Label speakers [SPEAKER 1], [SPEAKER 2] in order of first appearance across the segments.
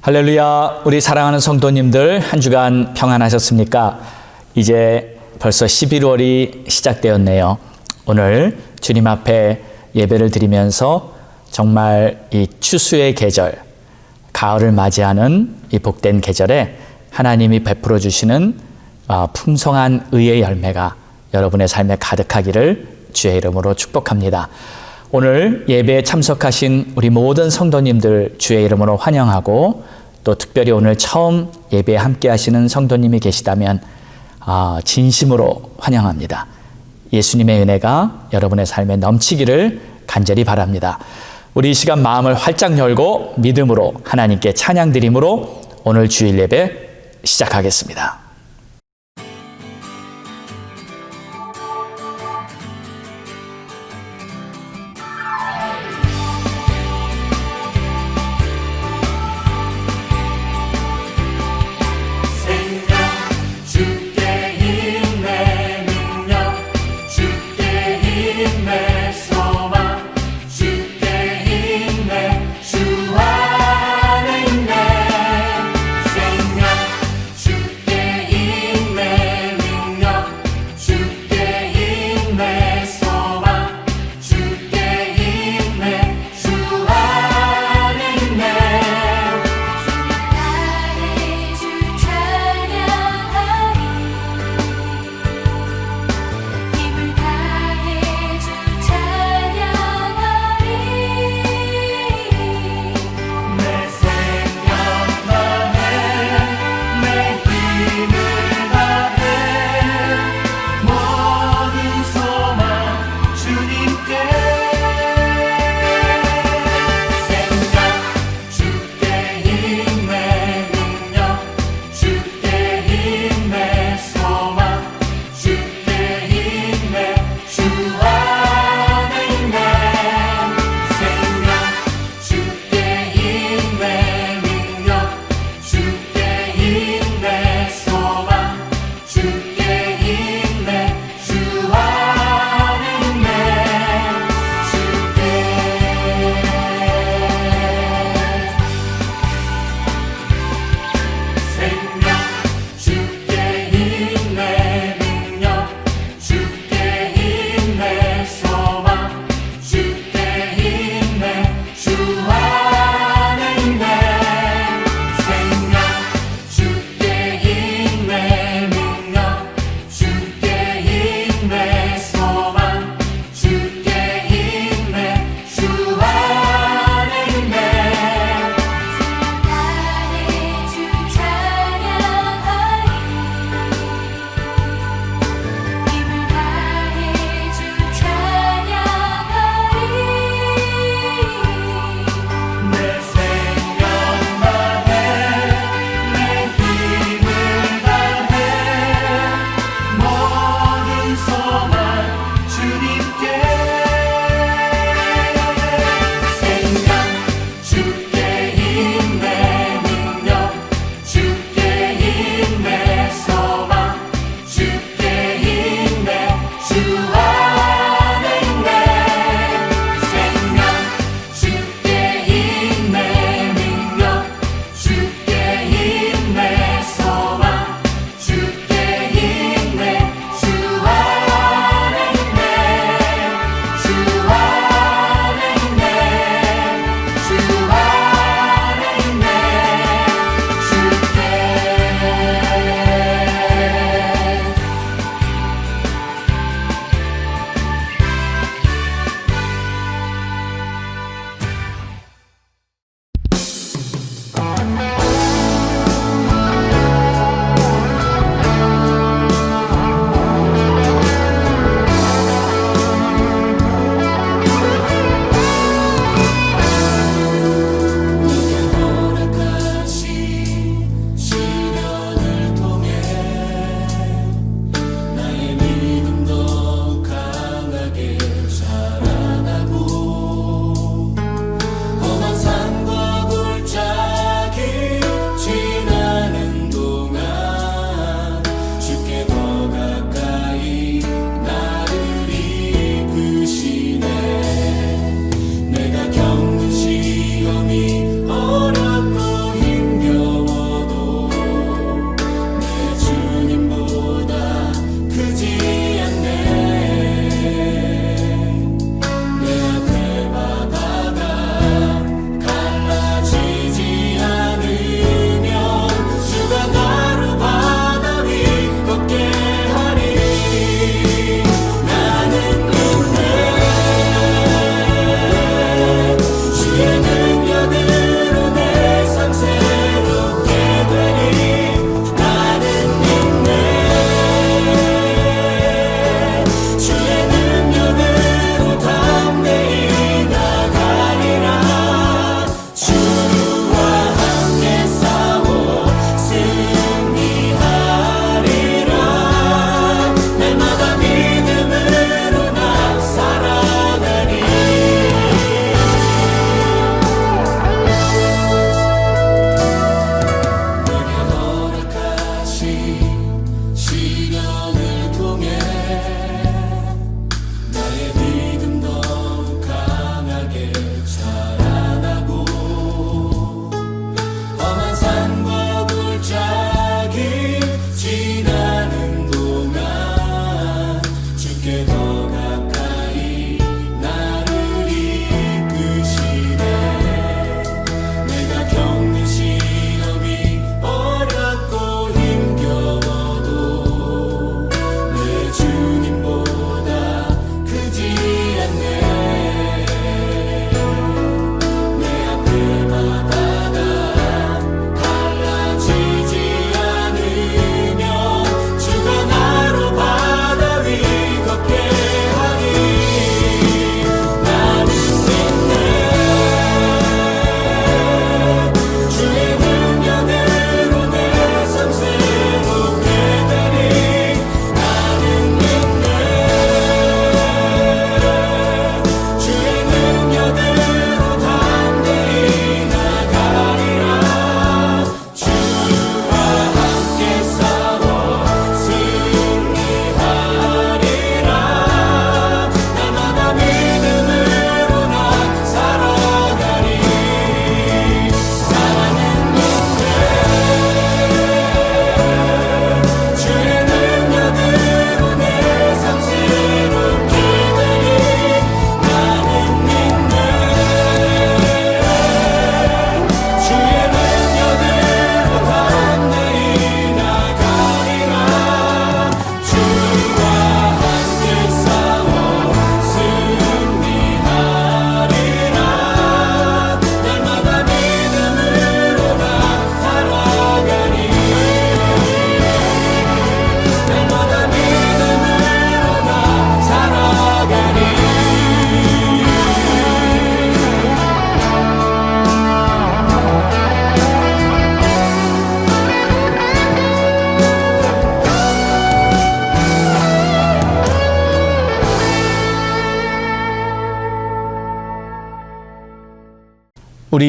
[SPEAKER 1] 할렐루야, 우리 사랑하는 성도님들 한 주간 평안하셨습니까? 이제 벌써 11월이 시작되었네요. 오늘 주님 앞에 예배를 드리면서 정말 이 추수의 계절, 가을을 맞이하는 이 복된 계절에 하나님이 베풀어 주시는 풍성한 의의 열매가 여러분의 삶에 가득하기를 주의 이름으로 축복합니다. 오늘 예배에 참석하신 우리 모든 성도님들 주의 이름으로 환영하고, 또 특별히 오늘 처음 예배에 함께 하시는 성도님이 계시다면 진심으로 환영합니다. 예수님의 은혜가 여러분의 삶에 넘치기를 간절히 바랍니다. 우리 이 시간 마음을 활짝 열고 믿음으로 하나님께 찬양 드림으로 오늘 주일 예배 시작하겠습니다.
[SPEAKER 2] 주께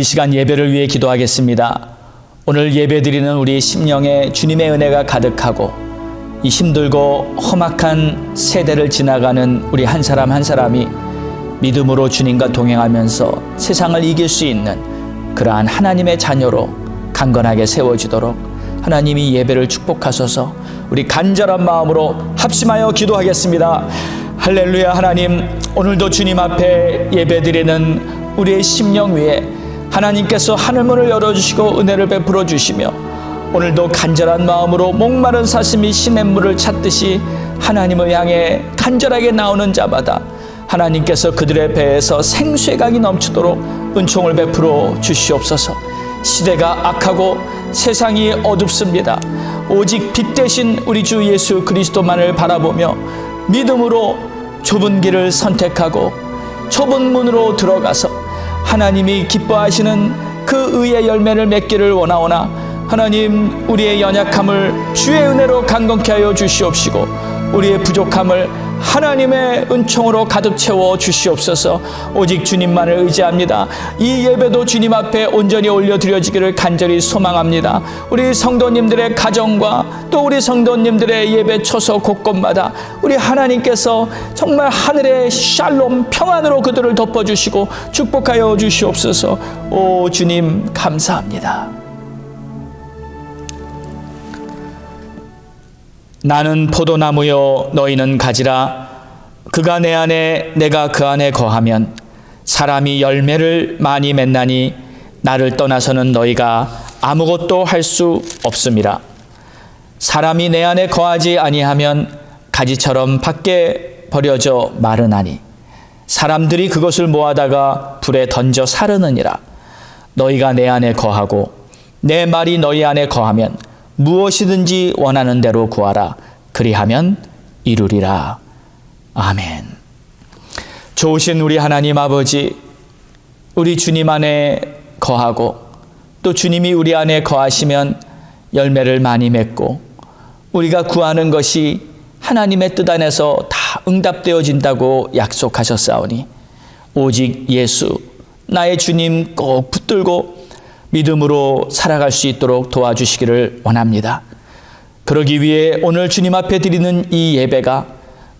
[SPEAKER 1] 이 시간 예배를 위해 기도하겠습니다. 오늘 예배드리는 우리 심령에 주님의 은혜가 가득하고 이 힘들고 험악한 세대를 지나가는 우리 한 사람 한 사람이 믿음으로 주님과 동행하면서 세상을 이길 수 있는 그러한 하나님의 자녀로 강건하게 세워지도록 하나님이 예배를 축복하소서. 우리 간절한 마음으로 합심하여 기도하겠습니다. 할렐루야. 하나님, 오늘도 주님 앞에 예배드리는 우리의 심령 위에 하나님께서 하늘문을 열어주시고 은혜를 베풀어 주시며 오늘도 간절한 마음으로 목마른 사슴이 시냇물을 찾듯이 하나님을 향해 간절하게 나오는 자마다 하나님께서 그들의 배에서 생수의 강이 넘치도록 은총을 베풀어 주시옵소서. 시대가 악하고 세상이 어둡습니다. 오직 빛 대신 우리 주 예수 그리스도만을 바라보며 믿음으로 좁은 길을 선택하고 좁은 문으로 들어가서 하나님이 기뻐하시는 그 의의 열매를 맺기를 원하오나 하나님, 우리의 연약함을 주의 은혜로 강건케 하여 주시옵시고 우리의 부족함을 하나님의 은총으로 가득 채워 주시옵소서. 오직 주님만을 의지합니다. 이 예배도 주님 앞에 온전히 올려드려지기를 간절히 소망합니다. 우리 성도님들의 가정과 또 우리 성도님들의 예배 처소 곳곳마다 우리 하나님께서 정말 하늘의 샬롬 평안으로 그들을 덮어주시고 축복하여 주시옵소서. 오 주님, 감사합니다. 나는 포도나무요 너희는 가지라. 그가 내 안에 내가 그 안에 거하면 사람이 열매를 많이 맺나니 나를 떠나서는 너희가 아무것도 할 수 없음이라. 사람이 내 안에 거하지 아니하면 가지처럼 밖에 버려져 마르나니 사람들이 그것을 모아다가 불에 던져 사르느니라. 너희가 내 안에 거하고 내 말이 너희 안에 거하면 무엇이든지 원하는 대로 구하라. 그리하면 이루리라. 아멘. 좋으신 우리 하나님 아버지, 우리 주님 안에 거하고 또 주님이 우리 안에 거하시면 열매를 많이 맺고 우리가 구하는 것이 하나님의 뜻 안에서 다 응답되어진다고 약속하셨사오니 오직 예수, 나의 주님 꼭 붙들고 믿음으로 살아갈 수 있도록 도와주시기를 원합니다. 그러기 위해 오늘 주님 앞에 드리는 이 예배가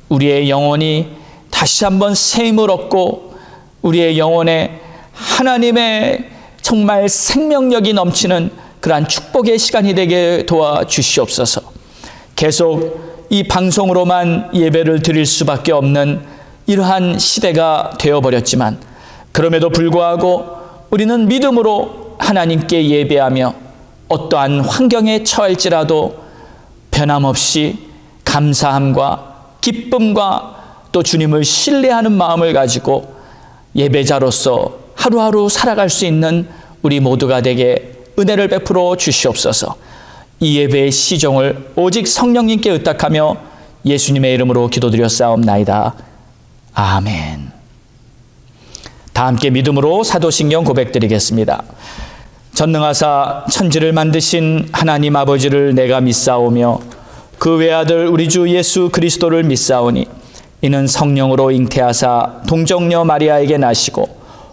[SPEAKER 1] 우리의 영혼이 다시 한번 새 힘을 얻고 우리의 영혼에 하나님의 정말 생명력이 넘치는 그러한 축복의 시간이 되게 도와주시옵소서. 계속 이 방송으로만 예배를 드릴 수밖에 없는 이러한 시대가 되어버렸지만 그럼에도 불구하고 우리는 믿음으로 하나님께 예배하며 어떠한 환경에 처할지라도 변함없이 감사함과 기쁨과 또 주님을 신뢰하는 마음을 가지고 예배자로서 하루하루 살아갈 수 있는 우리 모두가 되게 은혜를 베풀어 주시옵소서. 이 예배의 시종을 오직 성령님께 의탁하며 예수님의 이름으로 기도드렸사옵나이다. 아멘. 다 함께 믿음으로 사도신경 고백드리겠습니다. 전능하사 천지를 만드신 하나님 아버지를 내가 믿사오며 그 외아들 우리 주 예수 그리스도를 믿사오니 이는 성령으로 잉태하사 동정녀 마리아에게 나시고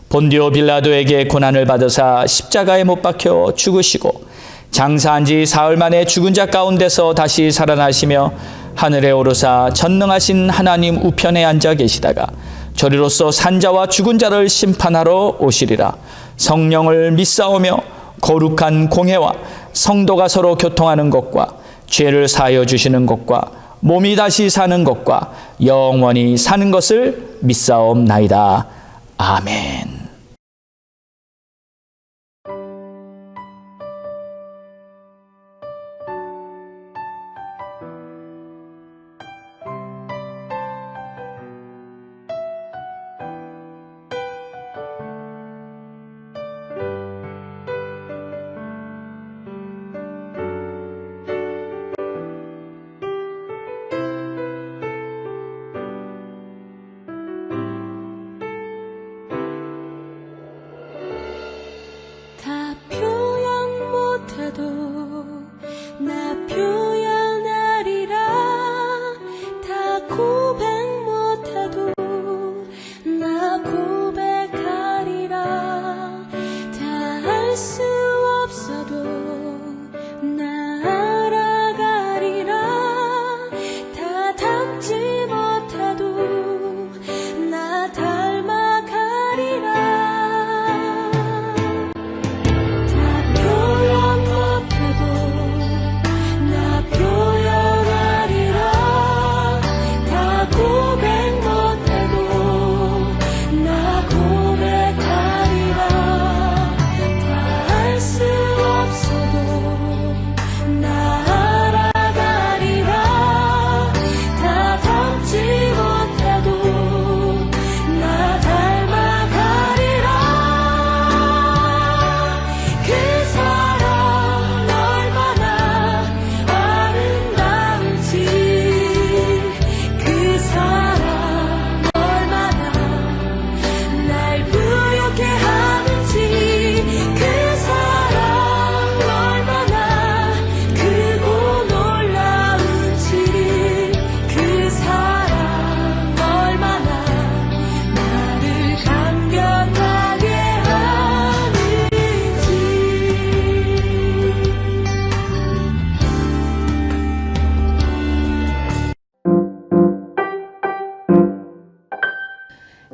[SPEAKER 1] 본디오 빌라도에게 고난을 받으사 십자가에 못 박혀 죽으시고 장사한 지 사흘 만에 죽은 자 가운데서 다시 살아나시며 하늘에 오르사 전능하신 하나님 우편에 앉아 계시다가 저리로서 산자와 죽은 자를 심판하러 오시리라. 성령을 믿사오며 거룩한 공회와 성도가 서로 교통하는 것과 죄를 사하여 주시는 것과 몸이 다시 사는 것과 영원히 사는 것을 믿사옵나이다. 아멘.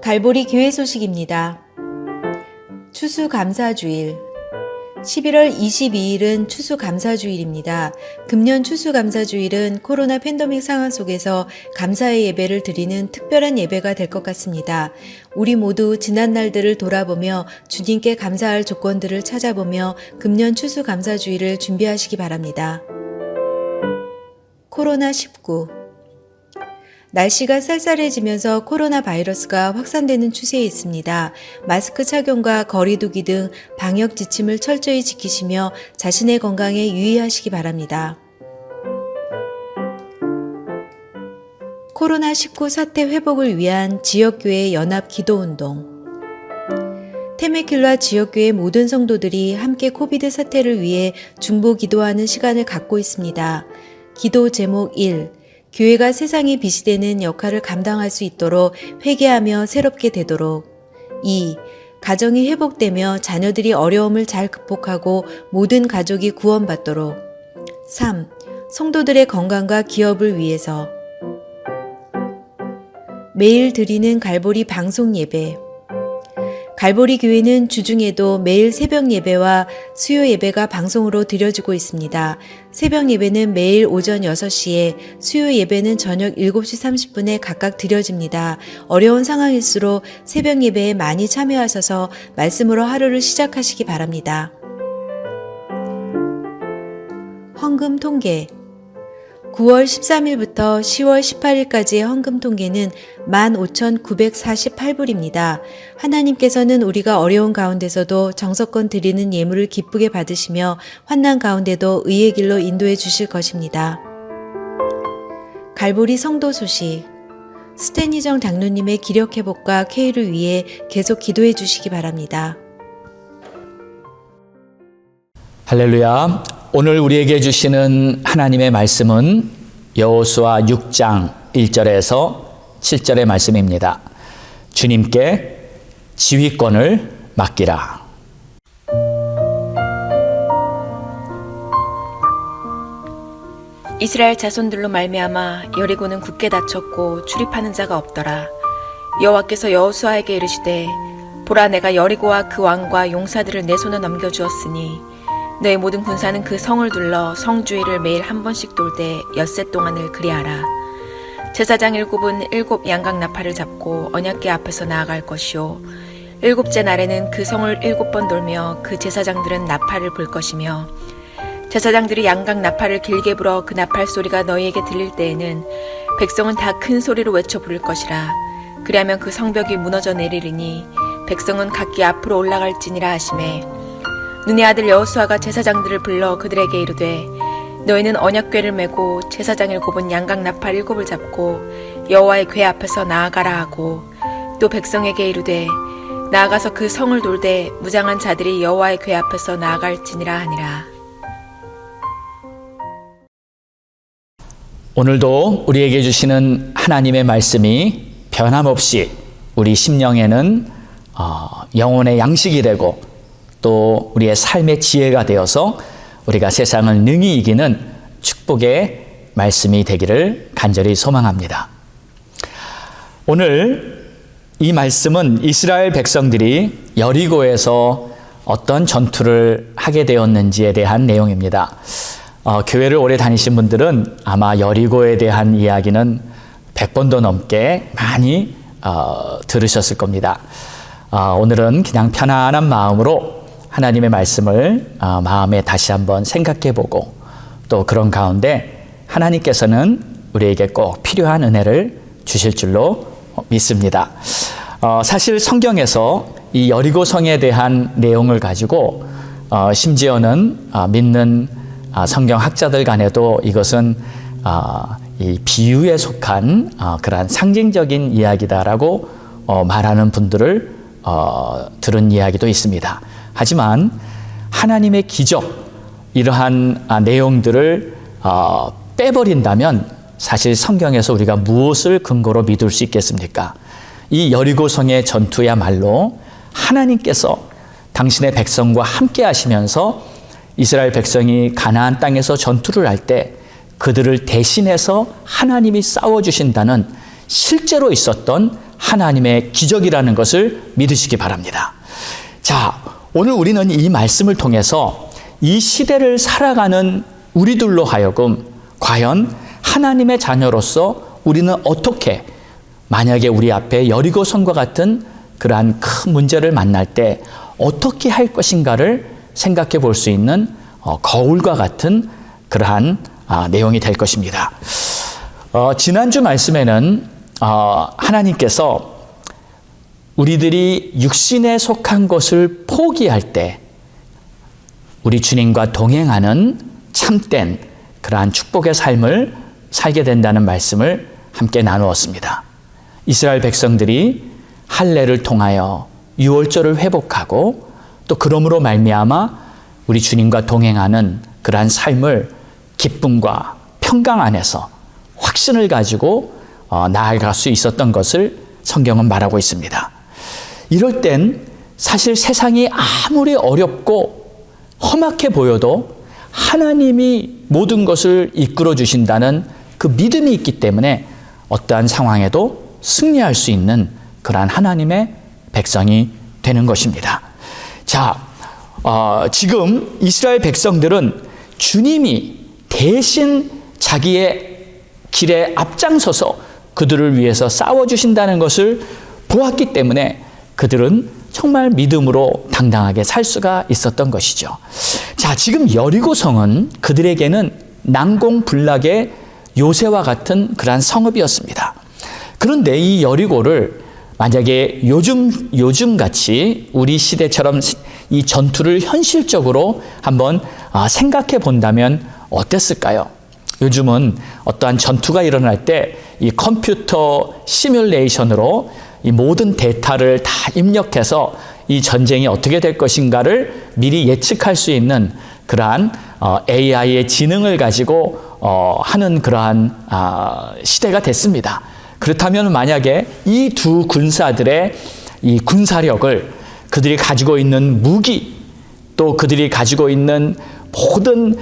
[SPEAKER 2] 갈보리 교회 소식입니다. 추수감사주일 11월 22일은 추수감사주일입니다. 금년 추수감사주일은 코로나 팬데믹 상황 속에서 감사의 예배를 드리는 특별한 예배가 될 것 같습니다. 우리 모두 지난 날들을 돌아보며 주님께 감사할 조건들을 찾아보며 금년 추수감사주일을 준비하시기 바랍니다. 코로나19 날씨가 쌀쌀해지면서 코로나 바이러스가 확산되는 추세에 있습니다. 마스크 착용과 거리 두기 등 방역 지침을 철저히 지키시며 자신의 건강에 유의하시기 바랍니다. 코로나19 사태 회복을 위한 지역교회 연합 기도운동 테메킬라 지역교회 모든 성도들이 함께 코비드 사태를 위해 중보 기도하는 시간을 갖고 있습니다. 기도 제목 1. 교회가 세상의 빛이 되는 역할을 감당할 수 있도록 회개하며 새롭게 되도록. 2. 가정이 회복되며 자녀들이 어려움을 잘 극복하고 모든 가족이 구원받도록. 3. 성도들의 건강과 기업을 위해서. 매일 드리는 갈보리 방송 예배. 갈보리 교회는 주중에도 매일 새벽 예배와 수요 예배가 방송으로 드려지고 있습니다. 새벽 예배는 매일 오전 6시에, 수요 예배는 저녁 7시 30분에 각각 드려집니다. 어려운 상황일수록 새벽 예배에 많이 참여하셔서 말씀으로 하루를 시작하시기 바랍니다. 헌금 통계 9월 13일부터 10월 18일까지의 헌금 통계는 15,948불입니다. 하나님께서는 우리가 어려운 가운데서도 정성껏 드리는 예물을 기쁘게 받으시며 환난 가운데도 의의 길로 인도해 주실 것입니다. 갈보리 성도 소식 스탠희정 장로님의 기력 회복과 쾌유를 위해 계속 기도해 주시기 바랍니다.
[SPEAKER 1] 할렐루야. 오늘 우리에게 주시는 하나님의 말씀은 여호수아 6장 1절에서 7절의 말씀입니다. 주님께 지휘권을 맡기라.
[SPEAKER 3] 이스라엘 자손들로 말미암아 여리고는 굳게 닫혔고 출입하는 자가 없더라. 여호와께서 여호수아에게 이르시되 보라, 내가 여리고와 그 왕과 용사들을 내 손에 넘겨주었으니 너의 모든 군사는 그 성을 둘러 성 주위를 매일 한 번씩 돌되 엿새 동안을 그리하라. 제사장 7은 7 양각 나팔을 잡고 언약궤 앞에서 나아갈 것이요 7째 날에는 그 성을 7번 돌며 그 제사장들은 나팔을 불 것이며 제사장들이 양각 나팔을 길게 불어 그 나팔 소리가 너희에게 들릴 때에는 백성은 다 큰 소리로 외쳐 부를 것이라. 그리하면 그 성벽이 무너져 내리리니 백성은 각기 앞으로 올라갈지니라 하시매, 눈의 아들 여호수아가 제사장들을 불러 그들에게 이르되 너희는 언약궤를 메고 제사장 7은 양각 나팔 7을 잡고 여호와의 궤 앞에서 나아가라 하고, 또 백성에게 이르되 나아가서 그 성을 돌되 무장한 자들이 여호와의 궤 앞에서 나아갈지니라 하니라.
[SPEAKER 1] 오늘도 우리에게 주시는 하나님의 말씀이 변함없이 우리 심령에는 영혼의 양식이 되고 또 우리의 삶의 지혜가 되어서 우리가 세상을 능히 이기는 축복의 말씀이 되기를 간절히 소망합니다. 오늘 이 말씀은 이스라엘 백성들이 여리고에서 어떤 전투를 하게 되었는지에 대한 내용입니다. 교회를 오래 다니신 분들은 아마 여리고에 대한 이야기는 100번도 넘게 많이 들으셨을 겁니다. 오늘은 그냥 편안한 마음으로 하나님의 말씀을 마음에 다시 한번 생각해보고 또 그런 가운데 하나님께서는 우리에게 꼭 필요한 은혜를 주실 줄로 믿습니다. 사실 성경에서 이 여리고성에 대한 내용을 가지고 심지어는 믿는 성경학자들 간에도 이것은 이 비유에 속한 그러한 상징적인 이야기다라고 말하는 분들을 들은 이야기도 있습니다. 하지만 하나님의 기적, 이러한 내용들을 빼버린다면 사실 성경에서 우리가 무엇을 근거로 믿을 수 있겠습니까? 이 여리고성의 전투야말로 하나님께서 당신의 백성과 함께 하시면서 이스라엘 백성이 가나안 땅에서 전투를 할 때 그들을 대신해서 하나님이 싸워주신다는 실제로 있었던 하나님의 기적이라는 것을 믿으시기 바랍니다. 자, 오늘 우리는 이 말씀을 통해서 이 시대를 살아가는 우리들로 하여금 과연 하나님의 자녀로서 우리는 어떻게 만약에 우리 앞에 여리고성과 같은 그러한 큰 문제를 만날 때 어떻게 할 것인가를 생각해 볼 수 있는 거울과 같은 그러한 내용이 될 것입니다. 지난주 말씀에는 하나님께서 우리들이 육신에 속한 것을 포기할 때 우리 주님과 동행하는 참된 그러한 축복의 삶을 살게 된다는 말씀을 함께 나누었습니다. 이스라엘 백성들이 할례를 통하여 유월절을 회복하고 또 그러므로 말미암아 우리 주님과 동행하는 그러한 삶을 기쁨과 평강 안에서 확신을 가지고 나아갈 수 있었던 것을 성경은 말하고 있습니다. 이럴 땐 사실 세상이 아무리 어렵고 험악해 보여도 하나님이 모든 것을 이끌어 주신다는 그 믿음이 있기 때문에 어떠한 상황에도 승리할 수 있는 그러한 하나님의 백성이 되는 것입니다. 자, 지금 이스라엘 백성들은 주님이 대신 자기의 길에 앞장서서 그들을 위해서 싸워주신다는 것을 보았기 때문에 그들은 정말 믿음으로 당당하게 살 수가 있었던 것이죠. 자, 지금 여리고성은 그들에게는 난공불락의 요새와 같은 그러한 성읍이었습니다. 그런데 이 여리고를 만약에 요즘 같이 우리 시대처럼 이 전투를 현실적으로 한번 생각해 본다면 어땠을까요? 요즘은 어떠한 전투가 일어날 때 이 컴퓨터 시뮬레이션으로 이 모든 데이터를 다 입력해서 이 전쟁이 어떻게 될 것인가를 미리 예측할 수 있는 그러한 AI의 지능을 가지고 하는 그러한 시대가 됐습니다. 그렇다면 만약에 이 두 군사들의 이 군사력을 그들이 가지고 있는 무기 또 그들이 가지고 있는 모든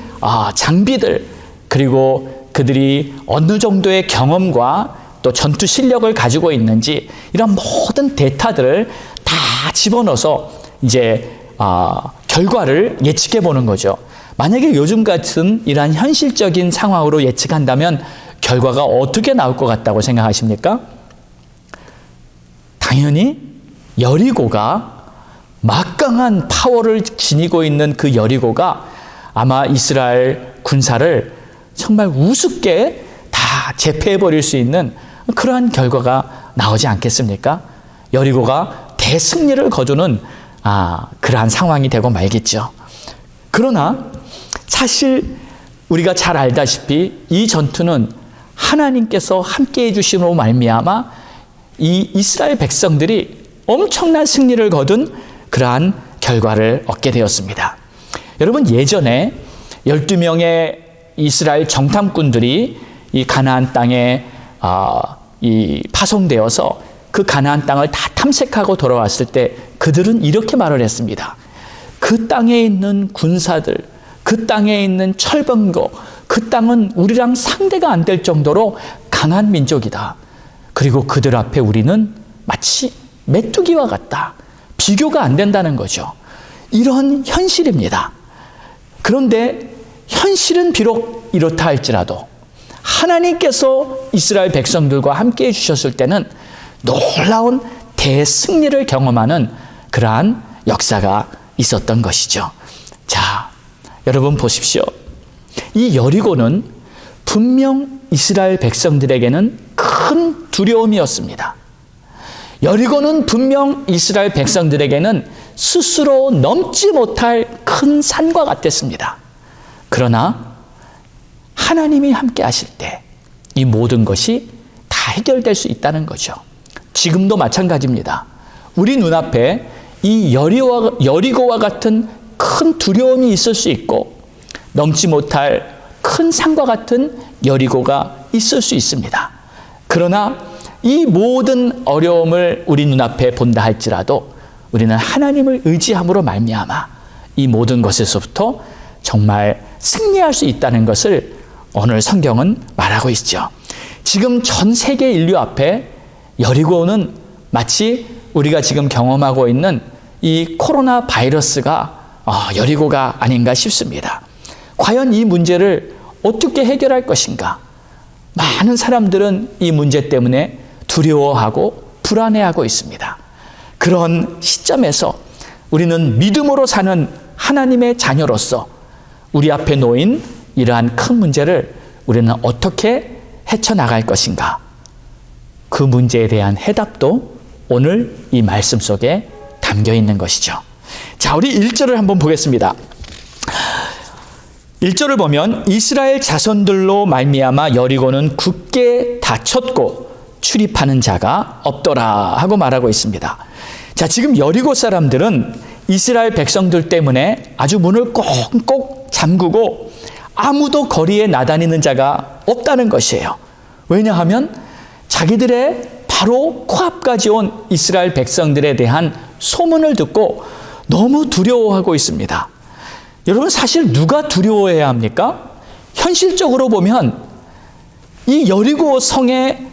[SPEAKER 1] 장비들 그리고 그들이 어느 정도의 경험과 또 전투 실력을 가지고 있는지 이런 모든 데이터들을 다 집어넣어서 이제 결과를 예측해 보는 거죠. 만약에 요즘 같은 이러한 현실적인 상황으로 예측한다면 결과가 어떻게 나올 것 같다고 생각하십니까? 당연히 여리고가 막강한 파워를 지니고 있는 그 여리고가 아마 이스라엘 군사를 정말 우습게 다 제패해버릴 수 있는 그러한 결과가 나오지 않겠습니까? 여리고가 대승리를 거두는 그러한 상황이 되고 말겠죠. 그러나 사실 우리가 잘 알다시피 이 전투는 하나님께서 함께해 주심으로 말미암아 이 이스라엘 백성들이 엄청난 승리를 거둔 그러한 결과를 얻게 되었습니다. 여러분, 예전에 12명의 이스라엘 정탐꾼들이 이 가나안 땅에 파송되어서 그 가나안 땅을 다 탐색하고 돌아왔을 때 그들은 이렇게 말을 했습니다. 그 땅에 있는 군사들, 그 땅에 있는 철병거, 그 땅은 우리랑 상대가 안 될 정도로 강한 민족이다. 그리고 그들 앞에 우리는 마치 메뚜기와 같다. 비교가 안 된다는 거죠. 이런 현실입니다. 그런데 현실은 비록 이렇다 할지라도 하나님께서 이스라엘 백성들과 함께 해주셨을 때는 놀라운 대승리를 경험하는 그러한 역사가 있었던 것이죠. 자, 여러분 보십시오. 이 여리고는 분명 이스라엘 백성들에게는 큰 두려움이었습니다. 여리고는 분명 이스라엘 백성들에게는 스스로 넘지 못할 큰 산과 같았습니다. 그러나 하나님이 함께 하실 때 이 모든 것이 다 해결될 수 있다는 거죠. 지금도 마찬가지입니다. 우리 눈앞에 이 여리고와 같은 큰 두려움이 있을 수 있고 넘지 못할 큰 산과 같은 여리고가 있을 수 있습니다. 그러나 이 모든 어려움을 우리 눈앞에 본다 할지라도 우리는 하나님을 의지함으로 말미암아 이 모든 것에서부터 정말 승리할 수 있다는 것을 오늘 성경은 말하고 있죠. 지금 전 세계 인류 앞에 여리고는 마치 우리가 지금 경험하고 있는 이 코로나 바이러스가 여리고가 아닌가 싶습니다. 과연 이 문제를 어떻게 해결할 것인가? 많은 사람들은 이 문제 때문에 두려워하고 불안해하고 있습니다. 그런 시점에서 우리는 믿음으로 사는 하나님의 자녀로서 우리 앞에 놓인 이러한 큰 문제를 우리는 어떻게 헤쳐나갈 것인가? 그 문제에 대한 해답도 오늘 이 말씀 속에 담겨 있는 것이죠. 자, 우리 1절을 한번 보겠습니다. 1절을 보면 이스라엘 자손들로 말미암아 여리고는 굳게 닫혔고 출입하는 자가 없더라 하고 말하고 있습니다. 자, 지금 여리고 사람들은 이스라엘 백성들 때문에 아주 문을 꼭꼭 잠그고 아무도 거리에 나다니는 자가 없다는 것이에요. 왜냐하면 자기들의 바로 코앞까지 온 이스라엘 백성들에 대한 소문을 듣고 너무 두려워하고 있습니다. 여러분, 사실 누가 두려워해야 합니까? 현실적으로 보면 이 여리고 성의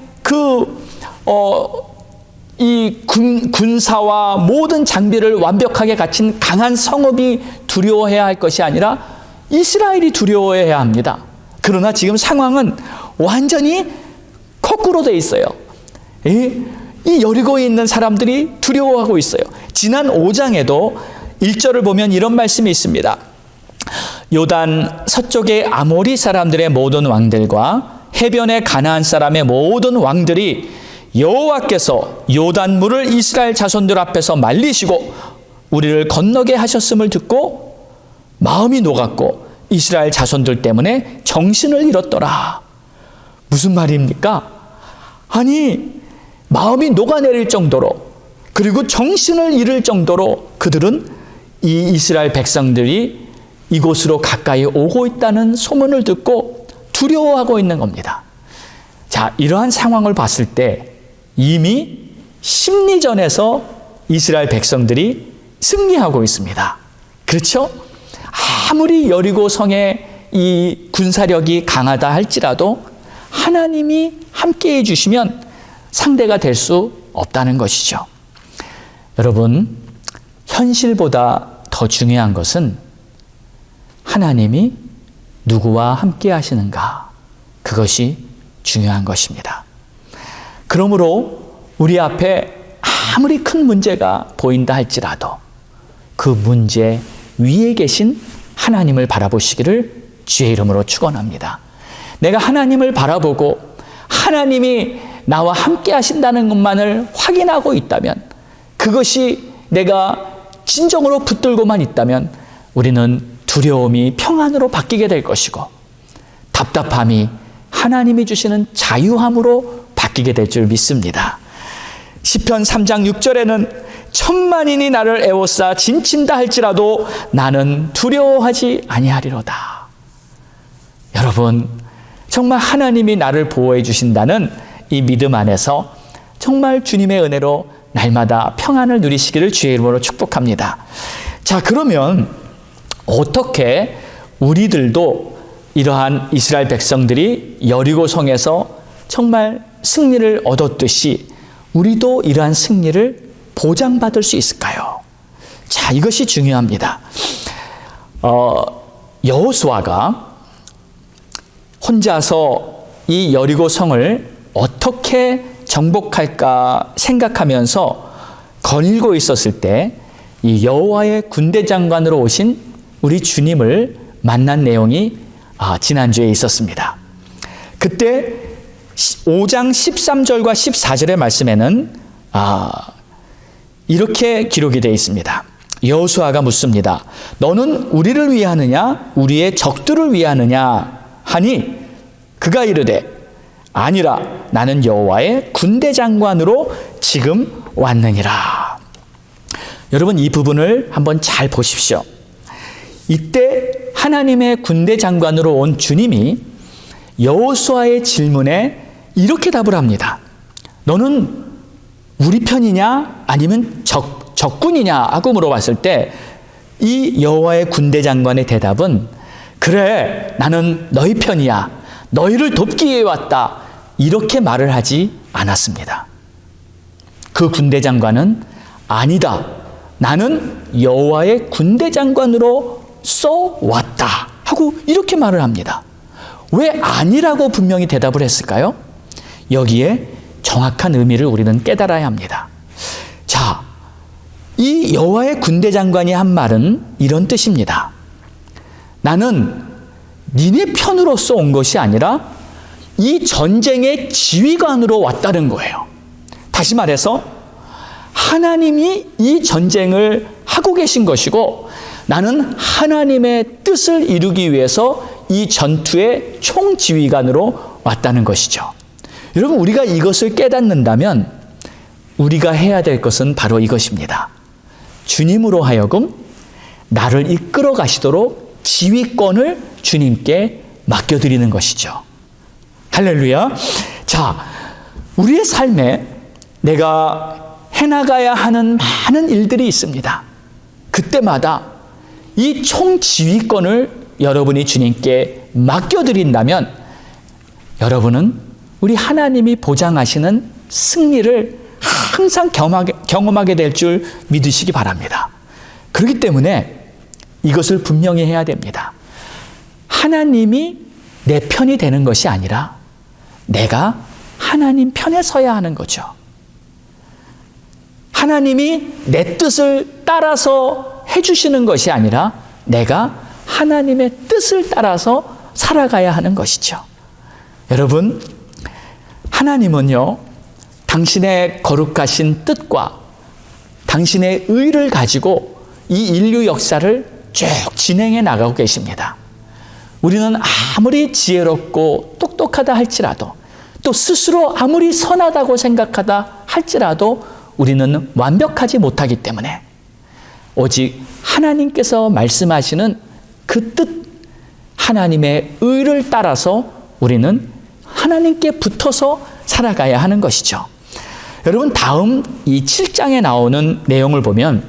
[SPEAKER 1] 이 군사와 모든 장비를 완벽하게 갖춘 강한 성읍이 두려워해야 할 것이 아니라 이스라엘이 두려워해야 합니다. 그러나 지금 상황은 완전히 거꾸로 돼 있어요. 이 여리고에 있는 사람들이 두려워하고 있어요. 지난 5장에도 1절을 보면 이런 말씀이 있습니다. 요단 서쪽의 아모리 사람들의 모든 왕들과 해변의 가나안 사람의 모든 왕들이 여호와께서 요단물을 이스라엘 자손들 앞에서 말리시고 우리를 건너게 하셨음을 듣고 마음이 녹았고 이스라엘 자손들 때문에 정신을 잃었더라. 무슨 말입니까? 아니, 마음이 녹아내릴 정도로, 그리고 정신을 잃을 정도로 그들은 이 이스라엘 백성들이 이곳으로 가까이 오고 있다는 소문을 듣고 두려워하고 있는 겁니다. 자, 이러한 상황을 봤을 때 이미 심리전에서 이스라엘 백성들이 승리하고 있습니다. 그렇죠? 아무리 여리고 성의 이 군사력이 강하다 할지라도 하나님이 함께 해주시면 상대가 될 수 없다는 것이죠. 여러분, 현실보다 더 중요한 것은 하나님이 누구와 함께 하시는가, 그것이 중요한 것입니다. 그러므로 우리 앞에 아무리 큰 문제가 보인다 할지라도 그 문제 위에 계신 하나님을 바라보시기를 주의 이름으로 축원합니다. 내가 하나님을 바라보고 하나님이 나와 함께 하신다는 것만을 확인하고 있다면, 그것이 내가 진정으로 붙들고만 있다면 우리는 두려움이 평안으로 바뀌게 될 것이고 답답함이 하나님이 주시는 자유함으로 바뀌게 될 줄 믿습니다. 시편 3장 6절에는 천만인이 나를 애워싸 짐친다 할지라도 나는 두려워하지 아니하리로다. 여러분, 정말 하나님이 나를 보호해 주신다는 이 믿음 안에서 정말 주님의 은혜로 날마다 평안을 누리시기를 주의 이름으로 축복합니다. 자, 그러면 어떻게 우리들도 이러한 이스라엘 백성들이 여리고 성에서 정말 승리를 얻었듯이 우리도 이러한 승리를 보장받을 수 있을까요? 자, 이것이 중요합니다. 여호수아가 혼자서 이 여리고 성을 어떻게 정복할까 생각하면서 거닐고 있었을 때 이 여호와의 군대 장관으로 오신 우리 주님을 만난 내용이 지난주에 있었습니다. 그때 5장 13절과 14절의 말씀에는 이렇게 기록이 되어 있습니다. 여호수아가 묻습니다. 너는 우리를 위하느냐 우리의 적들을 위하느냐 하니 그가 이르되 아니라 나는 여호와의 군대 장관으로 지금 왔느니라. 여러분, 이 부분을 한번 잘 보십시오. 이때 하나님의 군대 장관으로 온 주님이 여호수아의 질문에 이렇게 답을 합니다. 너는 우리 편이냐 아니면 적군이냐 하고 물어봤을 때 이 여호와의 군대 장관의 대답은 그래, 나는 너희 편이야, 너희를 돕기 위해 왔다, 이렇게 말을 하지 않았습니다. 그 군대 장관은 아니다. 나는 여호와의 군대 장관으로 써왔다. 하고 이렇게 말을 합니다. 왜 아니라고 분명히 대답을 했을까요? 여기에 정확한 의미를 우리는 깨달아야 합니다. 자, 이 여호와의 군대 장관이 한 말은 이런 뜻입니다. 나는 니네 편으로서 온 것이 아니라 이 전쟁의 지휘관으로 왔다는 거예요. 다시 말해서 하나님이 이 전쟁을 하고 계신 것이고 나는 하나님의 뜻을 이루기 위해서 이 전투의 총지휘관으로 왔다는 것이죠. 여러분, 우리가 이것을 깨닫는다면 우리가 해야 될 것은 바로 이것입니다. 주님으로 하여금 나를 이끌어 가시도록 지휘권을 주님께 맡겨드리는 것이죠. 할렐루야. 자, 우리의 삶에 내가 해나가야 하는 많은 일들이 있습니다. 그때마다 이 총지휘권을 여러분이 주님께 맡겨드린다면 여러분은 우리 하나님이 보장하시는 승리를 항상 경험하게 될 줄 믿으시기 바랍니다. 그렇기 때문에 이것을 분명히 해야 됩니다. 하나님이 내 편이 되는 것이 아니라 내가 하나님 편에 서야 하는 거죠. 하나님이 내 뜻을 따라서 해주시는 것이 아니라 내가 하나님의 뜻을 따라서 살아가야 하는 것이죠. 여러분, 하나님은요, 당신의 거룩하신 뜻과 당신의 의를 가지고 이 인류 역사를 쭉 진행해 나가고 계십니다. 우리는 아무리 지혜롭고 똑똑하다 할지라도 또 스스로 아무리 선하다고 생각하다 할지라도 우리는 완벽하지 못하기 때문에 오직 하나님께서 말씀하시는 그 뜻, 하나님의 의를 따라서 우리는 하나님께 붙어서 살아가야 하는 것이죠. 여러분, 다음 이 7장에 나오는 내용을 보면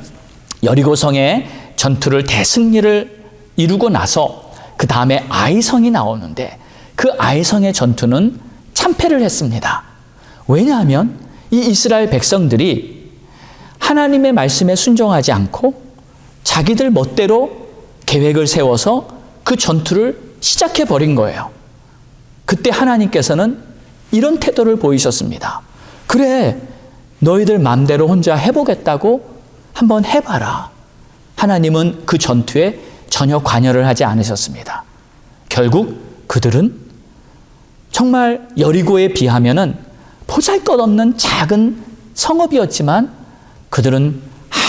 [SPEAKER 1] 여리고성의 전투를 대승리를 이루고 나서 그 다음에 아이성이 나오는데 그 아이성의 전투는 참패를 했습니다. 왜냐하면 이 이스라엘 백성들이 하나님의 말씀에 순종하지 않고 자기들 멋대로 계획을 세워서 그 전투를 시작해 버린 거예요. 그때 하나님께서는 이런 태도를 보이셨습니다. 그래, 너희들 마음대로 혼자 해보겠다고 한번 해봐라. 하나님은 그 전투에 전혀 관여를 하지 않으셨습니다. 결국 그들은 정말 여리고에 비하면은 보잘것없는 작은 성읍이었지만 그들은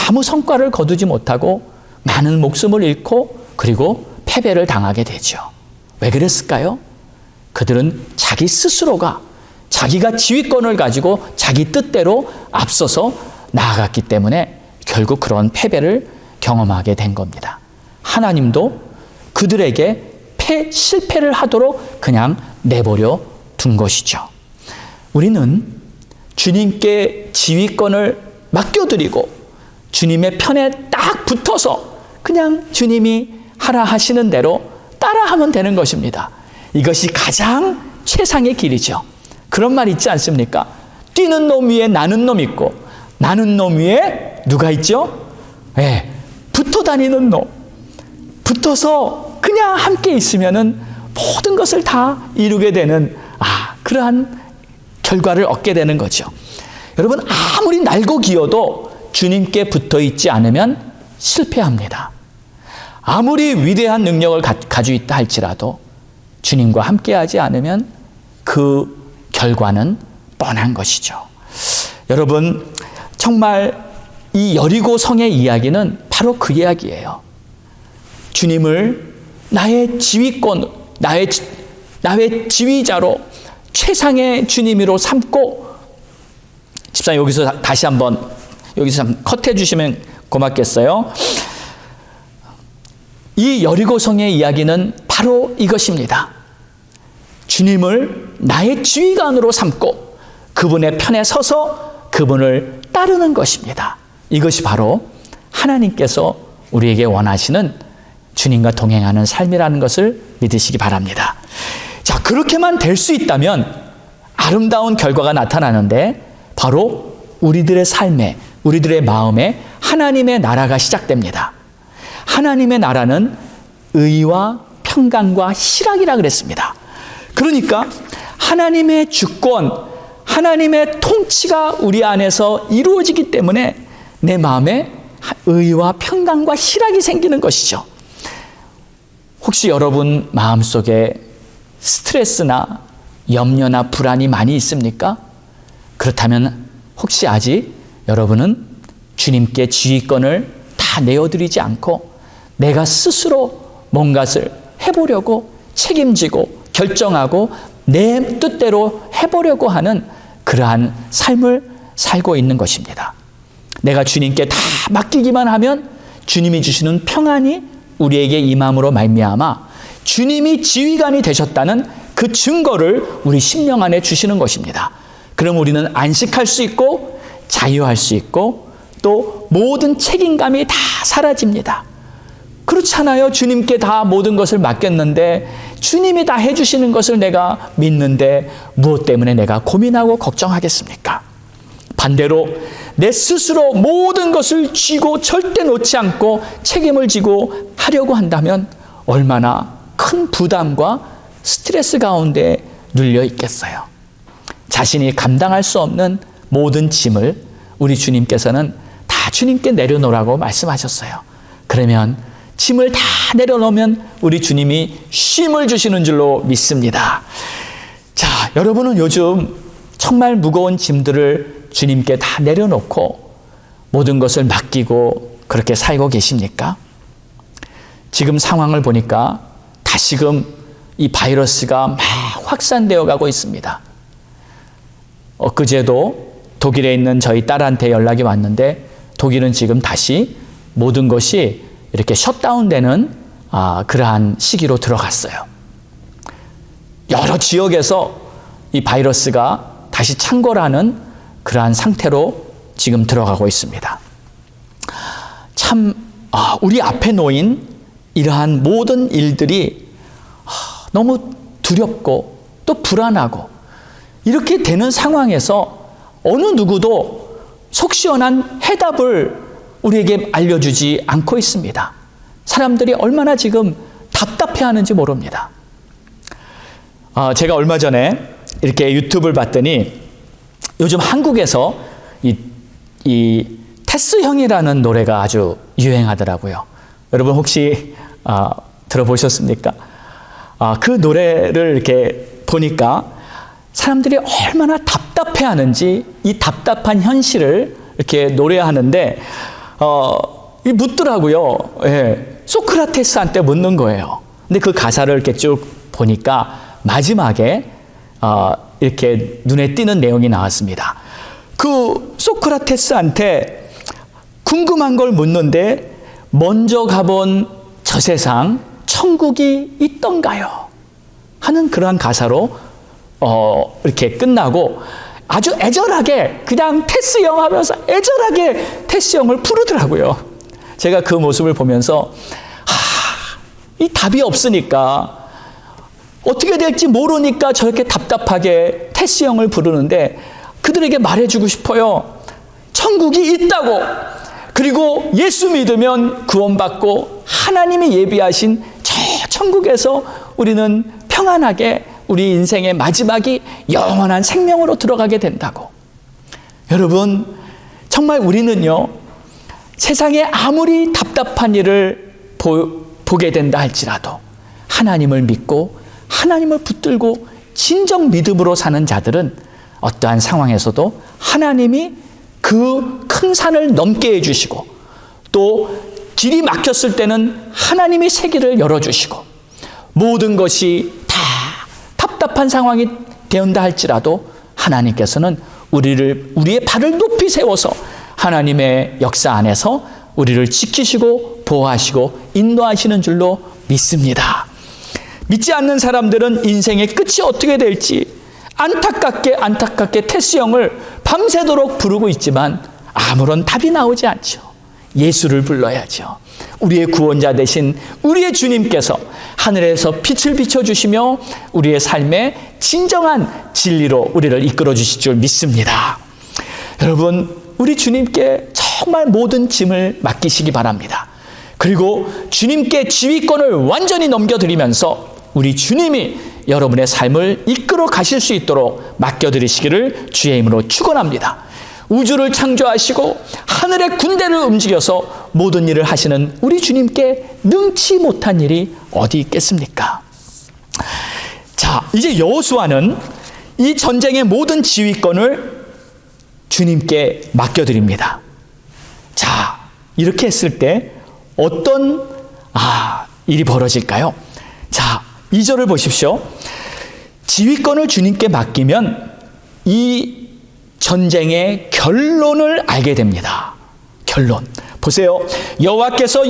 [SPEAKER 1] 아무 성과를 거두지 못하고 많은 목숨을 잃고 그리고 패배를 당하게 되죠. 왜 그랬을까요? 그들은 자기 스스로가 자기가 지휘권을 가지고 자기 뜻대로 앞서서 나아갔기 때문에 결국 그런 패배를 경험하게 된 겁니다. 하나님도 그들에게 실패를 하도록 그냥 내버려 둔 것이죠. 우리는 주님께 지휘권을 맡겨드리고 주님의 편에 딱 붙어서 그냥 주님이 하라 하시는 대로 따라하면 되는 것입니다. 이것이 가장 최상의 길이죠. 그런 말 있지 않습니까? 뛰는 놈 위에 나는 놈 있고 나는 놈 위에 누가 있죠? 네, 붙어 다니는 놈. 붙어서 그냥 함께 있으면은 모든 것을 다 이루게 되는 그러한 결과를 얻게 되는 거죠. 여러분, 아무리 날고 기어도 주님께 붙어 있지 않으면 실패합니다. 아무리 위대한 능력을 가지고 있다 할지라도 주님과 함께하지 않으면 그 결과는 뻔한 것이죠. 여러분, 정말 이 여리고 성의 이야기는 바로 그 이야기예요. 주님을 나의 지휘권, 나의 지휘자로 최상의 주님으로 삼고, 집사님 여기서 다시 한번 여기서 컷해 주시면 고맙겠어요. 이 여리고성의 이야기는 바로 이것입니다. 주님을 나의 지휘관으로 삼고 그분의 편에 서서 그분을 따르는 것입니다. 이것이 바로 하나님께서 우리에게 원하시는 주님과 동행하는 삶이라는 것을 믿으시기 바랍니다. 자, 그렇게만 될 수 있다면 아름다운 결과가 나타나는데 바로 우리들의 삶에, 우리들의 마음에 하나님의 나라가 시작됩니다. 하나님의 나라는 의와 평강과 희락이라 그랬습니다. 그러니까 하나님의 주권, 하나님의 통치가 우리 안에서 이루어지기 때문에 내 마음에 의와 평강과 희락이 생기는 것이죠. 혹시 여러분 마음속에 스트레스나 염려나 불안이 많이 있습니까? 그렇다면 혹시 아직 여러분은 주님께 지휘권을 다 내어드리지 않고 내가 스스로 뭔가를 해보려고 책임지고 결정하고 내 뜻대로 해보려고 하는 그러한 삶을 살고 있는 것입니다. 내가 주님께 다 맡기기만 하면 주님이 주시는 평안이 우리에게 임함으로 말미암아 주님이 지휘관이 되셨다는 그 증거를 우리 심령 안에 주시는 것입니다. 그럼 우리는 안식할 수 있고 자유할 수 있고 또 모든 책임감이 다 사라집니다. 그렇잖아요. 주님께 다 모든 것을 맡겼는데 주님이 다 해주시는 것을 내가 믿는데 무엇 때문에 내가 고민하고 걱정하겠습니까? 반대로 내 스스로 모든 것을 쥐고 절대 놓지 않고 책임을 지고 하려고 한다면 얼마나 큰 부담과 스트레스 가운데 눌려 있겠어요. 자신이 감당할 수 없는 모든 짐을 우리 주님께서는 다 주님께 내려놓으라고 말씀하셨어요. 그러면 짐을 다 내려놓으면 우리 주님이 쉼을 주시는 줄로 믿습니다. 자, 여러분은 요즘 정말 무거운 짐들을 주님께 다 내려놓고 모든 것을 맡기고 그렇게 살고 계십니까? 지금 상황을 보니까 다시금 이 바이러스가 막 확산되어 가고 있습니다. 엊그제도 독일에 있는 저희 딸한테 연락이 왔는데 독일은 지금 다시 모든 것이 이렇게 셧다운되는 그러한 시기로 들어갔어요. 여러 지역에서 이 바이러스가 다시 창궐하는 그러한 상태로 지금 들어가고 있습니다. 참 우리 앞에 놓인 이러한 모든 일들이 너무 두렵고 또 불안하고 이렇게 되는 상황에서 어느 누구도 속 시원한 해답을 우리에게 알려주지 않고 있습니다. 사람들이 얼마나 지금 답답해하는지 모릅니다. 제가 얼마 전에 이렇게 유튜브를 봤더니 요즘 한국에서 이 테스 형이라는 노래가 아주 유행하더라고요. 여러분 혹시 들어보셨습니까? 그 노래를 이렇게 보니까 사람들이 얼마나 답답해하는지 이 답답한 현실을 이렇게 노래하는데 묻더라고요. 예, 소크라테스한테 묻는 거예요. 근데 그 가사를 이렇게 쭉 보니까 마지막에 이렇게 눈에 띄는 내용이 나왔습니다. 그 소크라테스한테 궁금한 걸 묻는데 먼저 가본 저 세상 천국이 있던가요? 하는 그러한 가사로 이렇게 끝나고 아주 애절하게 그냥 테스 형 하면서 애절하게 테스 형을 부르더라고요. 제가 그 모습을 보면서 이 답이 없으니까 어떻게 될지 모르니까 저렇게 답답하게 테스 형을 부르는데 그들에게 말해주고 싶어요. 천국이 있다고. 그리고 예수 믿으면 구원받고 하나님이 예비하신 저 천국에서 우리는 평안하게 우리 인생의 마지막이 영원한 생명으로 들어가게 된다고. 여러분, 정말 우리는요, 세상에 아무리 답답한 일을 보게 된다 할지라도 하나님을 믿고 하나님을 붙들고 진정 믿음으로 사는 자들은 어떠한 상황에서도 하나님이 그 큰 산을 넘게 해주시고 또 길이 막혔을 때는 하나님이 새 길을 열어주시고 모든 것이 다 답답한 상황이 되었다 할지라도 하나님께서는 우리의 발을 높이 세워서 하나님의 역사 안에서 우리를 지키시고 보호하시고 인도하시는 줄로 믿습니다. 믿지 않는 사람들은 인생의 끝이 어떻게 될지 안타깝게 테스 형을 밤새도록 부르고 있지만 아무런 답이 나오지 않죠. 예수를 불러야죠. 우리의 구원자 되신 우리의 주님께서 하늘에서 빛을 비춰주시며 우리의 삶에 진정한 진리로 우리를 이끌어 주실 줄 믿습니다. 여러분, 우리 주님께 정말 모든 짐을 맡기시기 바랍니다. 그리고 주님께 지휘권을 완전히 넘겨드리면서 우리 주님이 여러분의 삶을 이끌어 가실 수 있도록 맡겨드리시기를 주의 이름으로 축원합니다. 우주를 창조하시고 하늘의 군대를 움직여서 모든 일을 하시는 우리 주님께 능치 못한 일이 어디 있겠습니까? 자, 이제 여호수아는 이 전쟁의 모든 지휘권을 주님께 맡겨드립니다. 자, 이렇게 했을 때 어떤 일이 벌어질까요? 자, 2절을 보십시오. 지휘권을 주님께 맡기면 이 전쟁의 결론을 알게 됩니다. 결론. 보세요. 여호와께서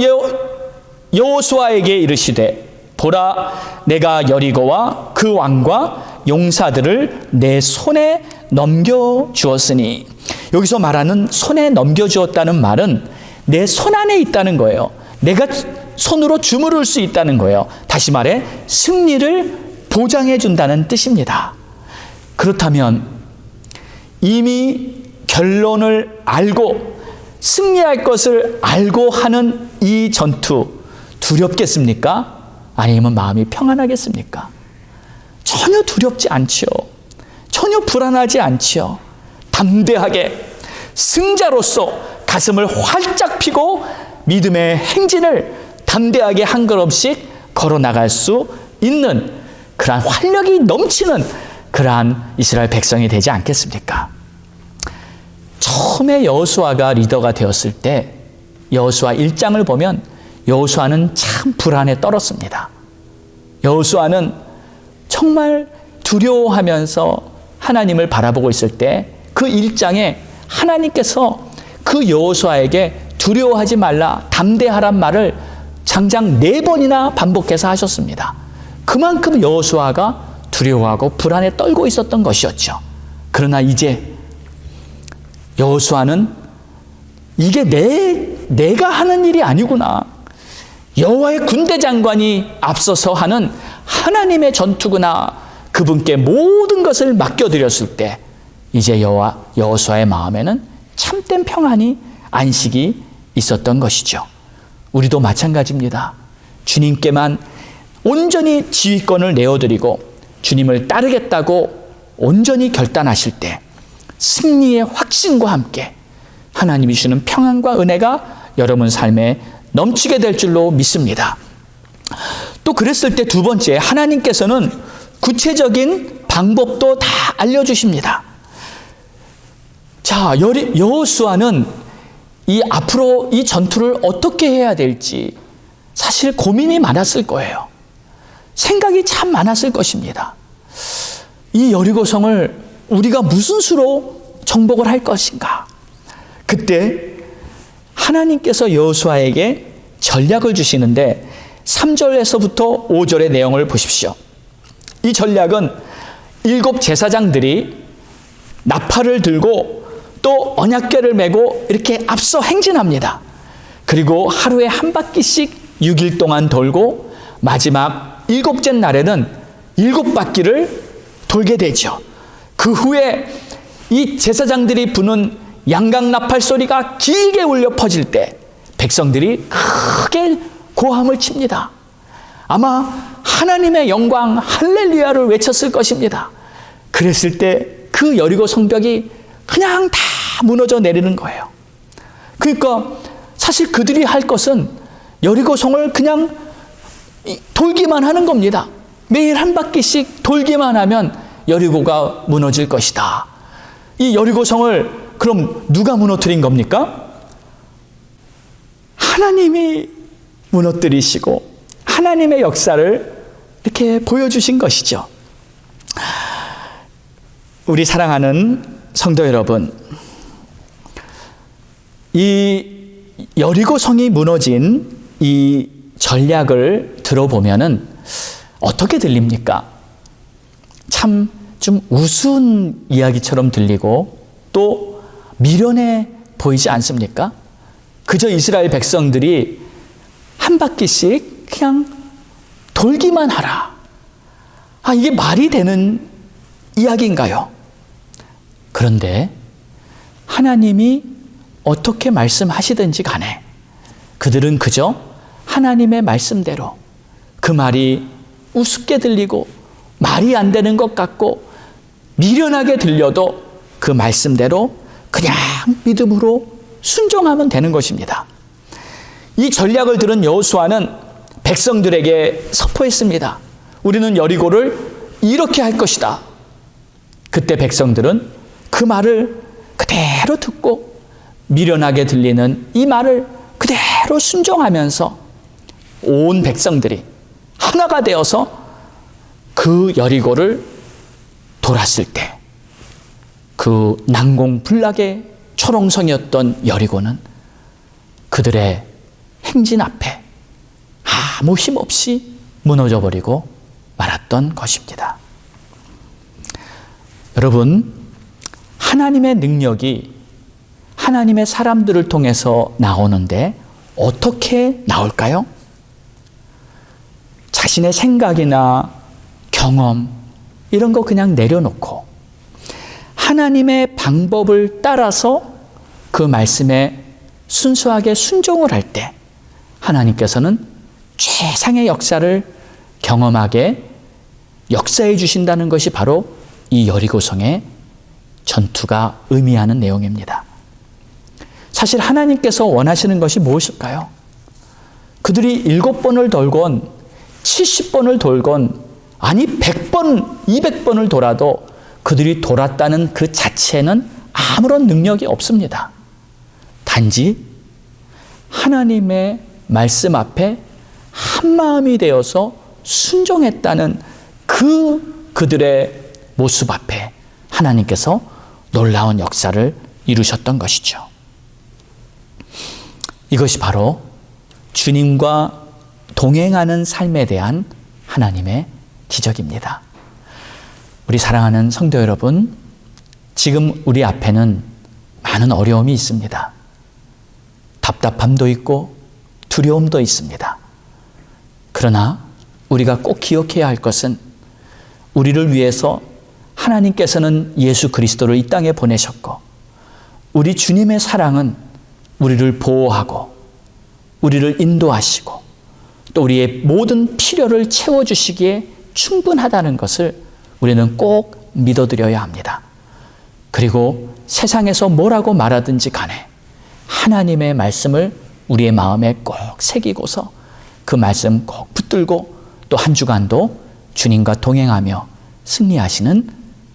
[SPEAKER 1] 여호수아에게 이르시되 보라, 내가 여리고와 그 왕과 용사들을 내 손에 넘겨주었으니, 여기서 말하는 손에 넘겨주었다는 말은 내 손 안에 있다는 거예요. 내가 손으로 주무를 수 있다는 거예요. 다시 말해 승리를 보장해 준다는 뜻입니다. 그렇다면 이미 결론을 알고 승리할 것을 알고 하는 이 전투 두렵겠습니까? 아니면 마음이 평안하겠습니까? 전혀 두렵지 않지요. 전혀 불안하지 않지요. 담대하게 승자로서 가슴을 활짝 펴고 믿음의 행진을 담대하게 한 걸음씩 걸어 나갈 수 있는 그러한 활력이 넘치는 그러한 이스라엘 백성이 되지 않겠습니까? 처음에 여호수아가 리더가 되었을 때 여호수아 1장을 보면 여호수아는 참 불안에 떨었습니다. 여호수아는 정말 두려워하면서 하나님을 바라보고 있을 때 그 1장에 하나님께서 그 여호수아에게 두려워하지 말라, 담대하란 말을 장장 4번이나 반복해서 하셨습니다. 그만큼 여호수아가 두려워하고 불안에 떨고 있었던 것이었죠. 그러나 이제 여호수아는 이게 내가 하는 일이 아니구나, 여호와의 군대 장관이 앞서서 하는 하나님의 전투구나, 그분께 모든 것을 맡겨드렸을 때 이제 여호수아의 마음에는 참된 평안이, 안식이 있었던 것이죠. 우리도 마찬가지입니다. 주님께만 온전히 지휘권을 내어드리고 주님을 따르겠다고 온전히 결단하실 때 승리의 확신과 함께 하나님이 주시는 평안과 은혜가 여러분 삶에 넘치게 될 줄로 믿습니다. 또 그랬을 때 두 번째, 하나님께서는 구체적인 방법도 다 알려주십니다. 자, 여호수아는 앞으로 이 전투를 어떻게 해야 될지 사실 고민이 많았을 거예요. 생각이 참 많았을 것입니다. 이 여리고성을 우리가 무슨 수로 정복을 할 것인가? 그때 하나님께서 여호수아에게 전략을 주시는데 3절에서부터 5절의 내용을 보십시오. 이 전략은 7 제사장들이 나팔을 들고 또 언약궤를 메고 이렇게 앞서 행진합니다. 그리고 하루에 한 바퀴씩 6일 동안 돌고 마지막 7째 날에는 7바퀴를 돌게 되죠. 그 후에 이 제사장들이 부는 양각 나팔 소리가 길게 울려 퍼질 때 백성들이 크게 고함을 칩니다. 아마 하나님의 영광 할렐루야를 외쳤을 것입니다. 그랬을 때 그 여리고 성벽이 그냥 다 무너져 내리는 거예요. 그러니까 사실 그들이 할 것은 여리고 성을 그냥 돌기만 하는 겁니다. 매일 한 바퀴씩 돌기만 하면 여리고가 무너질 것이다. 이 여리고 성을 그럼 누가 무너뜨린 겁니까? 하나님이 무너뜨리시고 하나님의 역사를 이렇게 보여주신 것이죠. 우리 사랑하는 성도 여러분, 이 여리고 성이 무너진 이 전략을 들어보면은 어떻게 들립니까? 참 좀 우스운 이야기처럼 들리고 또 미련해 보이지 않습니까? 그저 이스라엘 백성들이 한 바퀴씩 그냥 돌기만 하라. 이게 말이 되는 이야기인가요? 그런데 하나님이 어떻게 말씀하시든지 간에 그들은 그저 하나님의 말씀대로, 그 말이 우습게 들리고 말이 안 되는 것 같고 미련하게 들려도 그 말씀대로 그냥 믿음으로 순종하면 되는 것입니다. 이 전략을 들은 여호수아는 백성들에게 선포했습니다. 우리는 여리고를 이렇게 할 것이다. 그때 백성들은 그 말을 그대로 듣고 미련하게 들리는 이 말을 그대로 순종하면서 온 백성들이 하나가 되어서 그 여리고를 돌았을 때 그 난공불락의 초롱성이었던 여리고는 그들의 행진 앞에 아무 힘 없이 무너져 버리고 말았던 것입니다. 여러분, 하나님의 능력이 하나님의 사람들을 통해서 나오는데 어떻게 나올까요? 자신의 생각이나 경험 이런 거 그냥 내려놓고 하나님의 방법을 따라서 그 말씀에 순수하게 순종을 할 때 하나님께서는 최상의 역사를 경험하게 역사해 주신다는 것이 바로 이 여리고성의 전투가 의미하는 내용입니다. 사실 하나님께서 원하시는 것이 무엇일까요? 그들이 7번을 돌건 70번을 돌건 아니 100번, 200번을 돌아도 그들이 돌았다는 그 자체는 아무런 능력이 없습니다. 단지 하나님의 말씀 앞에 한마음이 되어서 순종했다는 그들의 모습 앞에 하나님께서 놀라운 역사를 이루셨던 것이죠. 이것이 바로 주님과 동행하는 삶에 대한 하나님의 기적입니다. 우리 사랑하는 성도 여러분, 지금 우리 앞에는 많은 어려움이 있습니다. 답답함도 있고 두려움도 있습니다. 그러나 우리가 꼭 기억해야 할 것은 우리를 위해서 하나님께서는 예수 그리스도를 이 땅에 보내셨고 우리 주님의 사랑은 우리를 보호하고 우리를 인도하시고 또 우리의 모든 필요를 채워주시기에 충분하다는 것을 우리는 꼭 믿어드려야 합니다. 그리고 세상에서 뭐라고 말하든지 간에 하나님의 말씀을 우리의 마음에 꼭 새기고서 그 말씀 꼭 붙들고 또 한 주간도 주님과 동행하며 승리하시는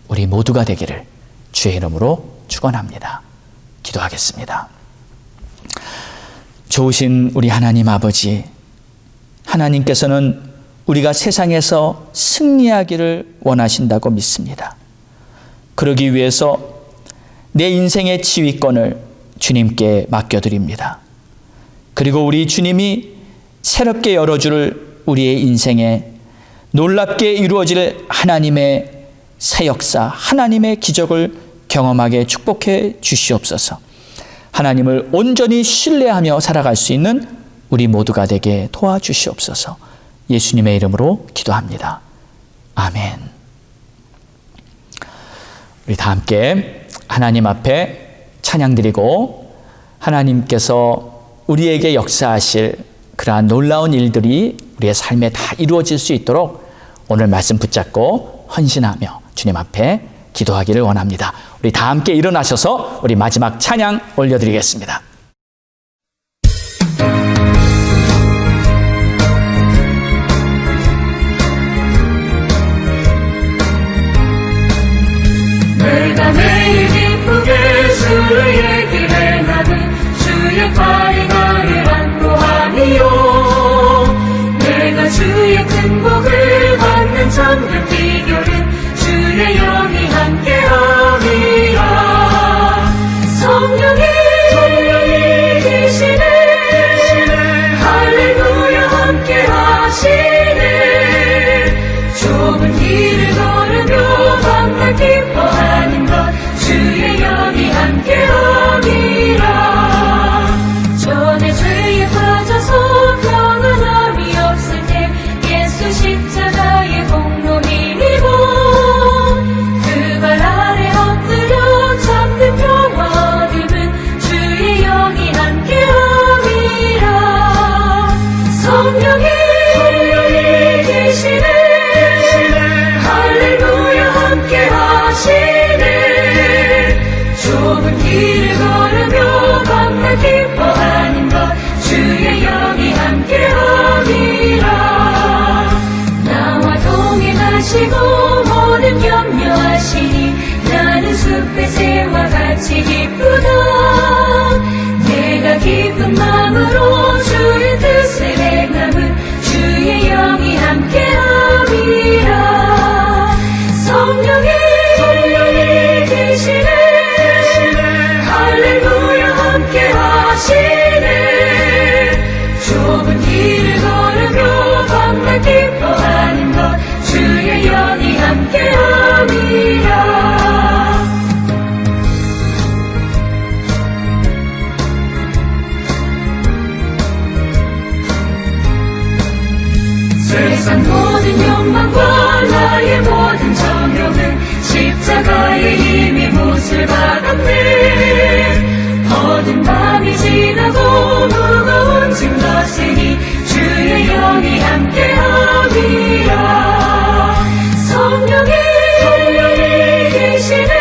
[SPEAKER 1] 우리 모두가 되기를 주의 이름으로 축원합니다. 기도하겠습니다. 좋으신 우리 하나님 아버지, 하나님께서는 우리가 세상에서 승리하기를 원하신다고 믿습니다. 그러기 위해서 내 인생의 지휘권을 주님께 맡겨드립니다. 그리고 우리 주님이 새롭게 열어줄 우리의 인생에 놀랍게 이루어질 하나님의 새 역사, 하나님의 기적을 경험하게 축복해 주시옵소서. 하나님을 온전히 신뢰하며 살아갈 수 있는 우리 모두가 되게 도와주시옵소서. 예수님의 이름으로 기도합니다. 아멘. 우리 다 함께 하나님 앞에 찬양드리고 하나님께서 우리에게 역사하실 그러한 놀라운 일들이 우리의 삶에 다 이루어질 수 있도록 오늘 말씀 붙잡고 헌신하며 주님 앞에 기도하기를 원합니다. 우리 다 함께 일어나셔서 우리 마지막 찬양 올려드리겠습니다.
[SPEAKER 4] 내가 매일 기쁘게 주의 길에 나는 주의 팔이 나를 안고 하니요. 내가 주의 큰 복을 받는 참된 비결은 주의 영이 함께함이라. 성령이 계시네 할렐루야 함께하시네. 좁은 길을 걸으며 밤낮 기뻐하는 것 주의 영이 함께하시네. 아시고 모든 염려하시니 나는 숲의 새와 같이 기쁘다. 내가 기쁜 마음으로 주의 뜻을 행함은 주의 영이 함께함이라. 성령이 계시네. 할렐루야 함께하시네. 좁은 길을 걸으며 밤낮 기뻐하는 것 주의 영이 함께함이라. 세상 모든 욕망과 나의 모든 정욕은 십자가에 이미 못을 받았네. 어두운 밤이 지나고 무거운 짐 덧으니 주의 영이 함께함이라. 성령이 계시네.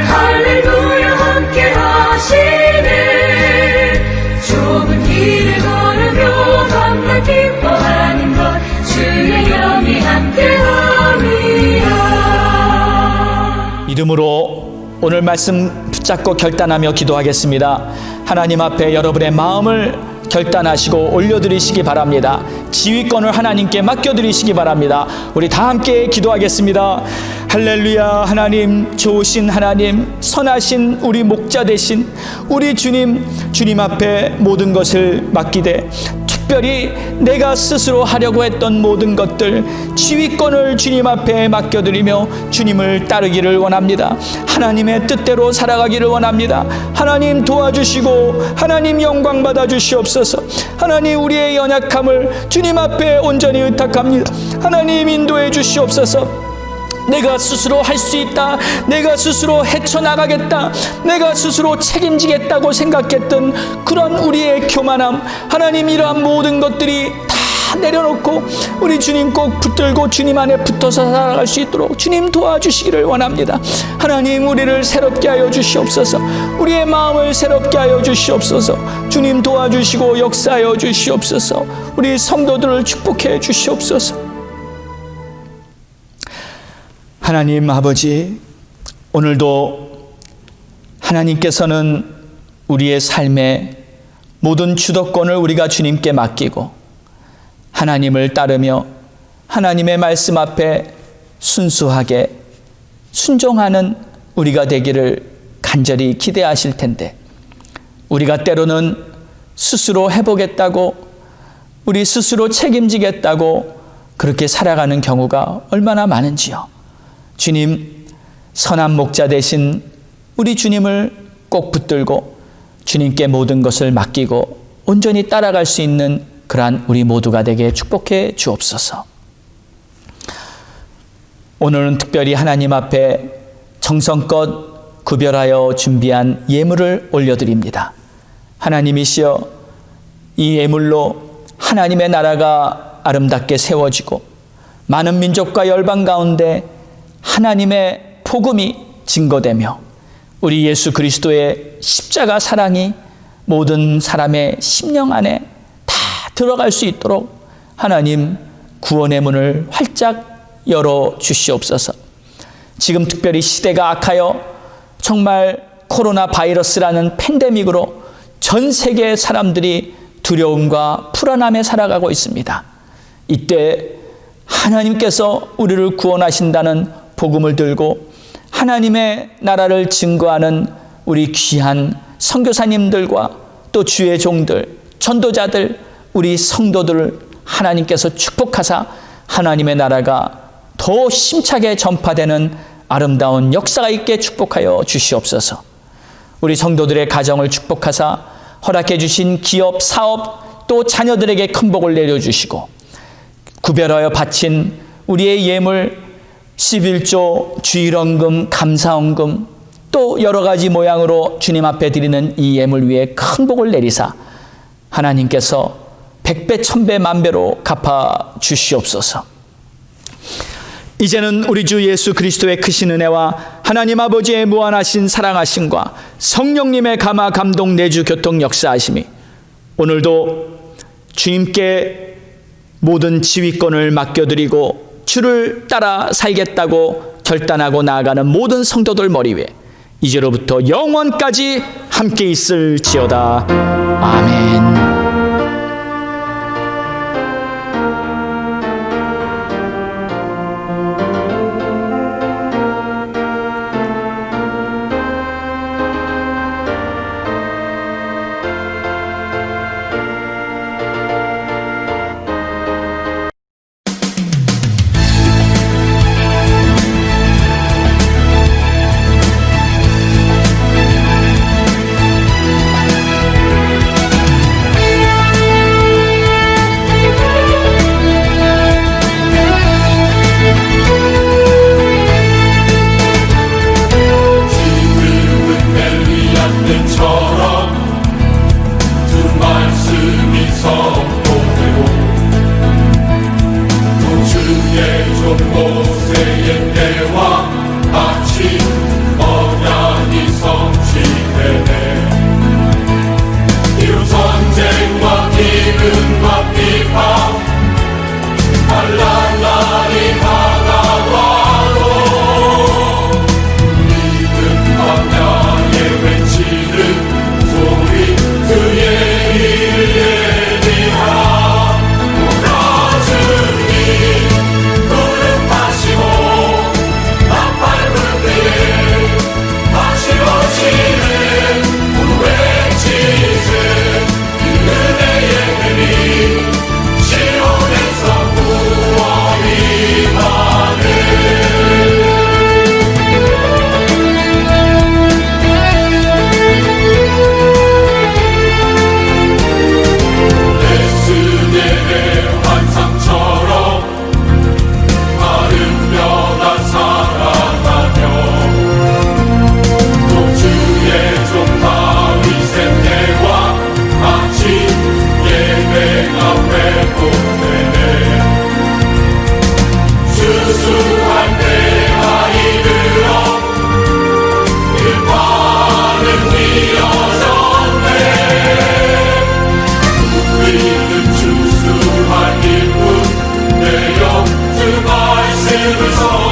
[SPEAKER 4] 할렐루야 함께하시네. 좁은 길을 걸으며 밤낮 기뻐하는 것 주의 영이 함께함이라.
[SPEAKER 1] 믿음으로 오늘 말씀 붙잡고 결단하며 기도하겠습니다. 하나님 앞에 여러분의 마음을 결단하시고 올려드리시기 바랍니다. 지휘권을 하나님께 맡겨드리시기 바랍니다. 우리 다 함께 기도하겠습니다. 할렐루야. 하나님, 좋으신 하나님, 선하신 우리 목자 되신 우리 주님 앞에 모든 것을 맡기되 특별히 내가 스스로 하려고 했던 모든 것들 지휘권을 주님 앞에 맡겨드리며 주님을 따르기를 원합니다. 하나님의 뜻대로 살아가기를 원합니다. 하나님 도와주시고 하나님 영광 받아 주시옵소서. 하나님 우리의 연약함을 주님 앞에 온전히 의탁합니다. 하나님 인도해 주시옵소서. 내가 스스로 할 수 있다, 내가 스스로 헤쳐나가겠다, 내가 스스로 책임지겠다고 생각했던 그런 우리의 교만함, 하나님 이러한 모든 것들이 다 내려놓고 우리 주님 꼭 붙들고 주님 안에 붙어서 살아갈 수 있도록 주님 도와주시기를 원합니다. 하나님 우리를 새롭게 하여 주시옵소서. 우리의 마음을 새롭게 하여 주시옵소서. 주님 도와주시고 역사하여 주시옵소서. 우리 성도들을 축복해 주시옵소서. 하나님 아버지, 오늘도 하나님께서는 우리의 삶의 모든 주도권을 우리가 주님께 맡기고 하나님을 따르며 하나님의 말씀 앞에 순수하게 순종하는 우리가 되기를 간절히 기대하실 텐데, 우리가 때로는 스스로 해보겠다고, 우리 스스로 책임지겠다고 그렇게 살아가는 경우가 얼마나 많은지요. 주님, 선한 목자 되신 우리 주님을 꼭 붙들고 주님께 모든 것을 맡기고 온전히 따라갈 수 있는 그러한 우리 모두가 되게 축복해 주옵소서. 오늘은 특별히 하나님 앞에 정성껏 구별하여 준비한 예물을 올려드립니다. 하나님이시여, 이 예물로 하나님의 나라가 아름답게 세워지고 많은 민족과 열방 가운데 하나님의 복음이 증거되며 우리 예수 그리스도의 십자가 사랑이 모든 사람의 심령 안에 다 들어갈 수 있도록 하나님 구원의 문을 활짝 열어 주시옵소서. 지금 특별히 시대가 악하여 정말 코로나 바이러스라는 팬데믹으로 전 세계 사람들이 두려움과 불안함에 살아가고 있습니다. 이때 하나님께서 우리를 구원하신다는 복음을 들고 하나님의 나라를 증거하는 우리 귀한 선교사님들과 또 주의 종들, 전도자들, 우리 성도들을 하나님께서 축복하사 하나님의 나라가 더 심차게 전파되는 아름다운 역사가 있게 축복하여 주시옵소서. 우리 성도들의 가정을 축복하사 허락해 주신 기업, 사업, 또 자녀들에게 큰 복을 내려주시고 구별하여 바친 우리의 예물 11조, 주일헌금, 감사헌금, 또 여러 가지 모양으로 주님 앞에 드리는 이 예물 위에 큰 복을 내리사 하나님께서 100배, 1000배, 만배로 갚아 주시옵소서. 이제는 우리 주 예수 그리스도의 크신 은혜와 하나님 아버지의 무한하신 사랑하심과 성령님의 감화, 감동, 내주, 교통, 역사하심이 오늘도 주님께 모든 지휘권을 맡겨드리고 주를 따라 살겠다고 결단하고 나아가는 모든 성도들 머리 위에 이제로부터 영원까지 함께 있을지어다. 아멘.
[SPEAKER 5] 주수한 일꾼 내 영주 말씀을 서